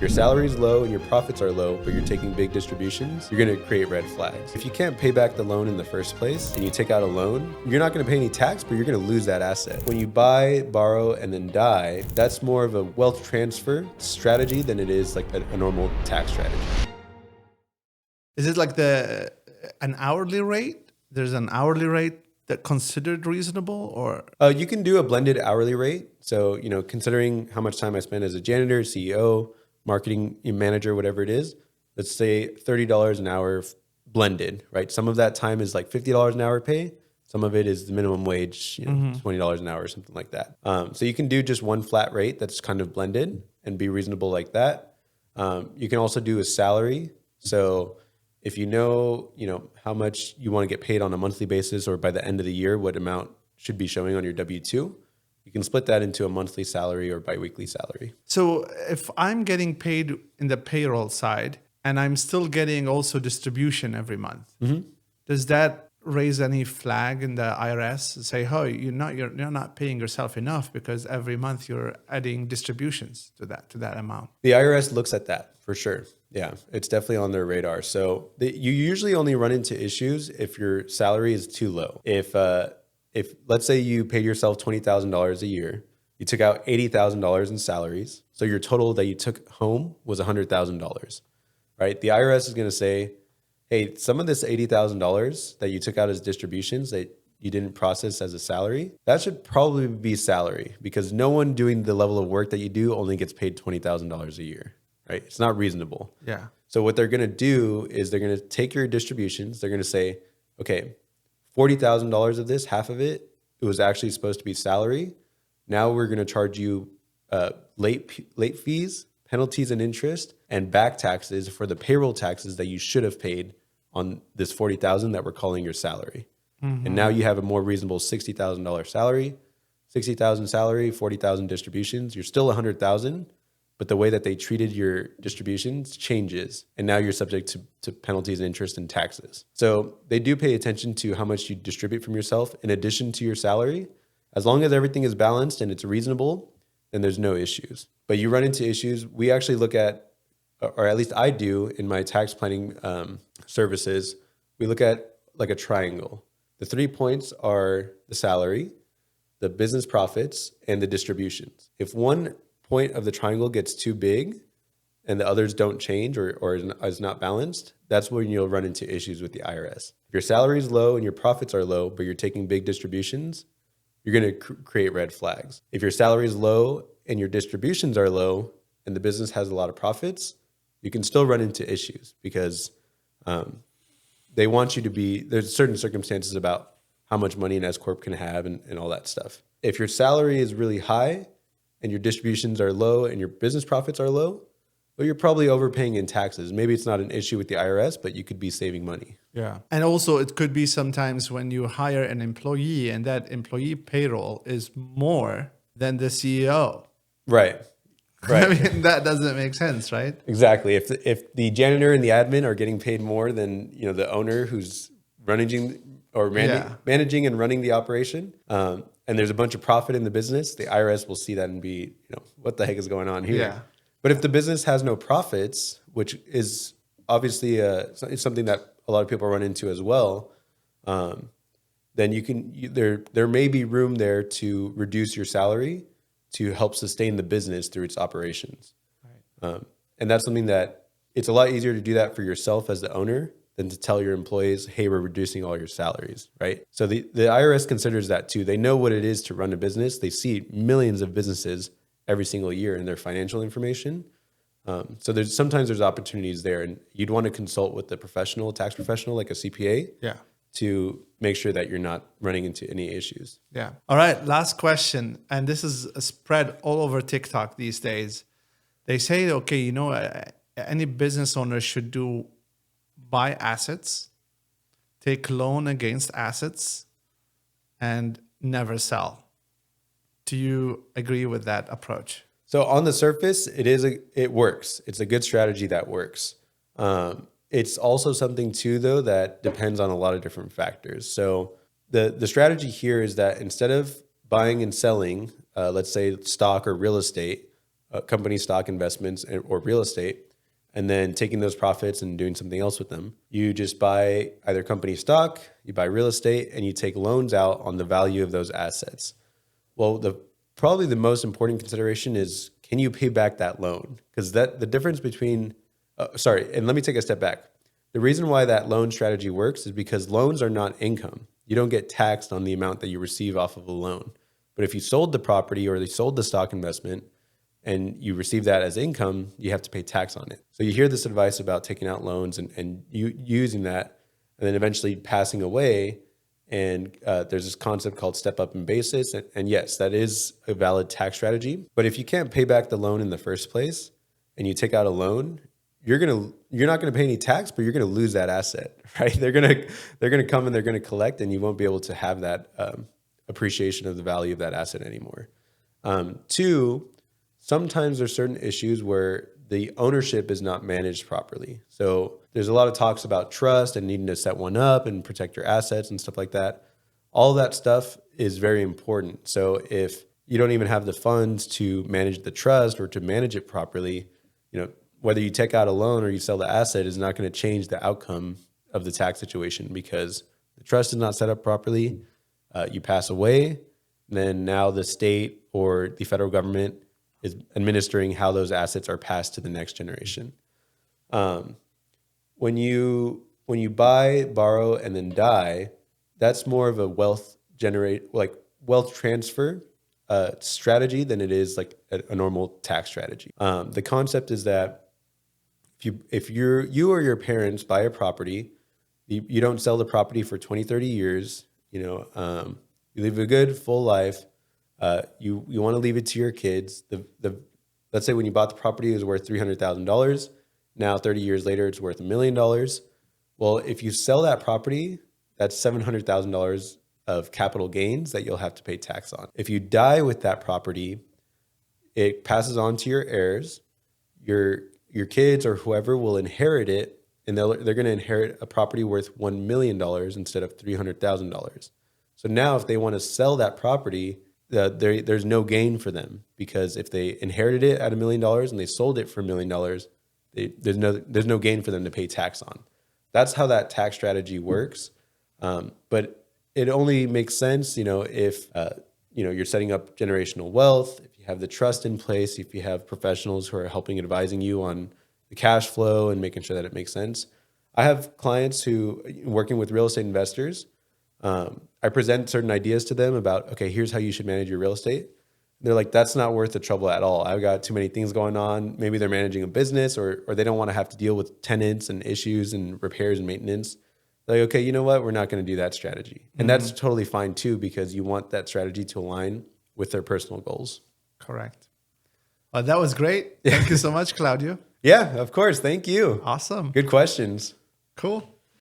Your salary is low and your profits are low, but you're taking big distributions, you're going to create red flags. If you can't pay back the loan in the first place and you take out a loan, you're not going to pay any tax, but you're going to lose that asset. When you buy, borrow, and then die, that's more of a wealth transfer strategy than it is like a normal tax strategy. Is it like an hourly rate? There's an hourly rate that considered reasonable, or? You can do a blended hourly rate. So, considering how much time I spend as a janitor, CEO, marketing manager, whatever it is, let's say $30 an hour blended, right? Some of that time is like $50 an hour pay. Some of it is the minimum wage, $20 an hour or something like that. So you can do just one flat rate that's kind of blended and be reasonable like that. You can also do a salary. So if you know how much you want to get paid on a monthly basis or by the end of the year, what amount should be showing on your W-2, you can split that into a monthly salary or biweekly salary. So if I'm getting paid in the payroll side and I'm still getting also distribution every month, does that raise any flag in the IRS? Say, oh, you're not paying yourself enough because every month you're adding distributions to that amount. The IRS looks at that for sure. Yeah, it's definitely on their radar. So you usually only run into issues if your salary is too low. If let's say you paid yourself $20,000 a year, you took out $80,000 in salaries. So your total that you took home was $100,000, right? The IRS is going to say, hey, some of this $80,000 that you took out as distributions that you didn't process as a salary, that should probably be salary, because no one doing the level of work that you do only gets paid $20,000 a year, right? It's not reasonable. Yeah. So what they're going to do is they're going to take your distributions. They're going to say, okay, $40,000 of this, half of it, it was actually supposed to be salary. Now we're going to charge you late fees, penalties and interest, and back taxes for the payroll taxes that you should have paid on this $40,000 that we're calling your salary. And now you have a more reasonable $60,000 salary, $60,000 salary, $40,000 distributions. You're still $100,000, but the way that they treated your distributions changes. And now you're subject to penalties and interest and taxes. So they do pay attention to how much you distribute from yourself in addition to your salary. As long as everything is balanced and it's reasonable, then there's no issues. But you run into issues. We actually look at, or at least I do in my tax planning services, we look at like a triangle. The 3 points are the salary, the business profits, and the distributions. If one point of the triangle gets too big and the others don't change or is not balanced, that's when you'll run into issues with the IRS. If your salary is low and your profits are low, but you're taking big distributions, you're going to create red flags. If your salary is low and your distributions are low and the business has a lot of profits, you can still run into issues because they want you to be, there's certain circumstances about how much money an S Corp can have and all that stuff. If your salary is really high and your distributions are low and your business profits are low, well, you're probably overpaying in taxes. Maybe it's not an issue with the IRS, but you could be saving money. Yeah. And also it could be sometimes when you hire an employee and that employee payroll is more than the CEO. Right. Right. I mean, that doesn't make sense, right? Exactly. If the janitor and the admin are getting paid more than the owner who's managing and running the operation, and there's a bunch of profit in the business, the IRS will see that and be, what the heck is going on here? Yeah. But if the business has no profits, which is obviously it's something that a lot of people run into as well, then there may be room there to reduce your salary to help sustain the business through its operations. Right. And that's something that it's a lot easier to do that for yourself as the owner than to tell your employees, hey, we're reducing all your salaries, right? So the IRS considers that too. They know what it is to run a business. They see millions of businesses every single year in their financial information. So sometimes there's opportunities there, and you'd want to consult with a tax professional like a CPA. Yeah. To make sure that you're not running into any issues. Yeah. All right. Last question. And this is a spread all over TikTok these days. They say, okay, any business owner should buy assets, take loan against assets, and never sell. Do you agree with that approach? So on the surface, it works. It's a good strategy that works. It's also something too, though, that depends on a lot of different factors. So the strategy here is that instead of buying and selling, let's say stock or real estate, company stock investments or real estate, and then taking those profits and doing something else with them. You just buy either company stock, you buy real estate, and you take loans out on the value of those assets. Well, probably the most important consideration is, can you pay back that loan? Because the difference between, and let me take a step back. The reason why that loan strategy works is because loans are not income. You don't get taxed on the amount that you receive off of a loan. But if you sold the property or they sold the stock investment and you receive that as income, you have to pay tax on it. So you hear this advice about taking out loans and you using that and then eventually passing away. And there's this concept called step up in basis. And yes, that is a valid tax strategy. But if you can't pay back the loan in the first place and you take out a loan, you're not gonna pay any tax, but you're gonna lose that asset, right? They're gonna come and they're gonna collect, and you won't be able to have that appreciation of the value of that asset anymore. Two, sometimes there's certain issues where the ownership is not managed properly. So there's a lot of talks about trust and needing to set one up and protect your assets and stuff like that. All that stuff is very important. So if you don't even have the funds to manage the trust or to manage it properly, whether you take out a loan or you sell the asset is not going to change the outcome of the tax situation, because the trust is not set up properly. You pass away, then now the state or the federal government is administering how those assets are passed to the next generation. When you buy, borrow, and then die, that's more of a wealth transfer strategy than it is like a normal tax strategy. The concept is that if you or your parents buy a property, you don't sell the property for 20, 30 years, you live a good full life. You want to leave it to your kids. Let's say when you bought the property, it was worth $300,000. Now, 30 years later, it's worth $1 million. Well, if you sell that property, that's $700,000 of capital gains that you'll have to pay tax on. If you die with that property, it passes on to your heirs. Your kids or whoever will inherit it, and they're going to inherit a property worth $1 million instead of $300,000. So now if they want to sell that property, there's no gain for them, because if they inherited it at $1 million and they sold it for $1 million, there's no gain for them to pay tax on. That's how that tax strategy works. But it only makes sense, if you're setting up generational wealth, if you have the trust in place, if you have professionals who are helping advising you on the cash flow and making sure that it makes sense. I have clients who, working with real estate investors, I present certain ideas to them about, okay, here's how you should manage your real estate. They're like, that's not worth the trouble at all. I've got too many things going on. Maybe they're managing a business or they don't want to have to deal with tenants and issues and repairs and maintenance. They're like, okay, you know what? We're not going to do that strategy. And that's totally fine too, because you want that strategy to align with their personal goals. Correct. Well, that was great. Thank you so much, Claudio. Yeah, of course. Thank you. Awesome. Good questions. Cool.